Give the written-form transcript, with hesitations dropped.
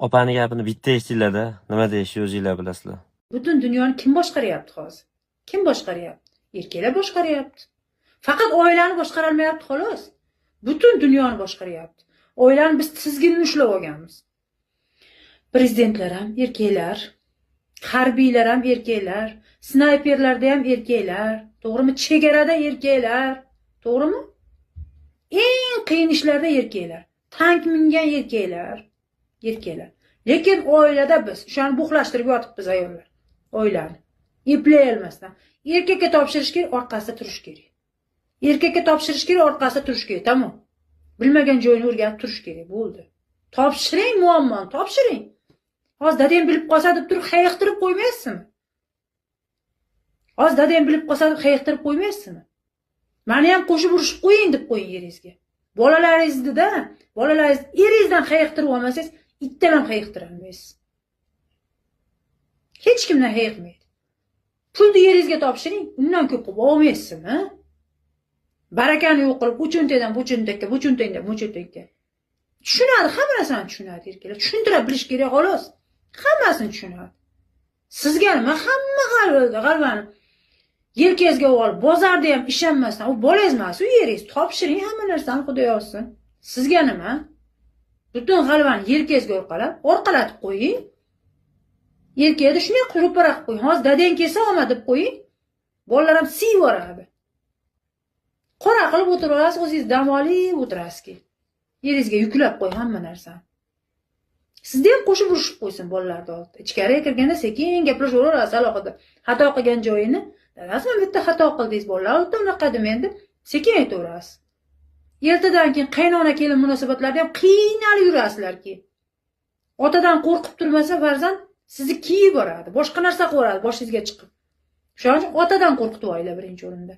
Opani gapini bitta eshitinglar-da, nima deyishni o'zinglar bilasizlar. Butun dunyoni kim boshqaryapti hozir? Kim boshqaryapti? Erkaklar boshqaryapti. Faqat oilani boshqara olmayapti xolos. Butun dunyoni boshqaryapti. Oilani biz tizginni ushlab olganmiz. Prezidentlar ham erkaklar, harbiylar ham erkaklar, snayperlarda ham erkaklar, to'g'rimi? Chegarada erkaklar, to'g'rimi? Eng qiyin ishlarda erkaklar, tank mingan erkaklar. Lekin oilada biz shuni buxlashtirib yotibmiz ayollar. Oilani eplay olmasdan erkakka topshirish kerak, orqasida turish kerak. Erkakka topshirish kerak, orqasida turish kerak, tamom. Bilmagan joyini o'rganib turish kerak, bo'ldi. Topshiring muammoni, topshiring. Hozir dadam bilib qolsa deb turib hayiqtirib qo'ymaysizmi? Hozir dadam bilib qolsa deb hayiqtirib qo'ymaysizmi? Meni ham qo'shib urishib qo'ying deb qo'ying yeringizga. Bolalaringizni-da, bolalaringiz eringizdan hayiqtirib olmasangiz, ittalam hayiqtira olmaysiz. Hech kimdan hayiqmaydi. Pulni yeringizga topshiring, undan ko'p qilib olmaysizmi? Barakani yo'q qilib, bu cho'ntakdan bu cho'ntakka, bu cho'ntakdan bu cho'ntakka. Tushunadi, hamma narsani tushunadi erkaklar. Tushuntirib bilish kerak xolos. Hammasini tushunadi. Sizga nima hamma g'alvani yelkangizga olib, bozorda ham ishonmasdan, u bolangiz emas, u yeringiz, topshiring hamma narsani, Xudo yozsin. Sizga nima? Butun g'alvani yelkangizga orqalatib qo'ying. Yelkangizda shunday ro'para qilib qo'ying. Hozir dadang kelsa olma deb qo'ying. Bolalar ham siyvoradi. Qora qilib o'tirasiz, o'zingiz dam olib o'tirasizki. Yeringizga yuklab qo'ying hamma narsani. Sizda ham qo'shib urishib qo'ysin bolalarni oldida. Ichkariga kirganda sekin gaplashaverasiz alohida. Xato qilgan joyini, dadasi men bitta xato qildingiz bolalar oldida unaqa deb endi sekin aytaverasiz. Ertadan keyin qaynona kelin munosabatlarda ham qiynalib yurasizlarki. Otadan qo'rqib turmasa farzand sizni kiyib boradi, boshqa narsa qilib boradi boshingizga chiqib. Shuning uchun otadan qo'rqitib olinglar birinchi o'rinda.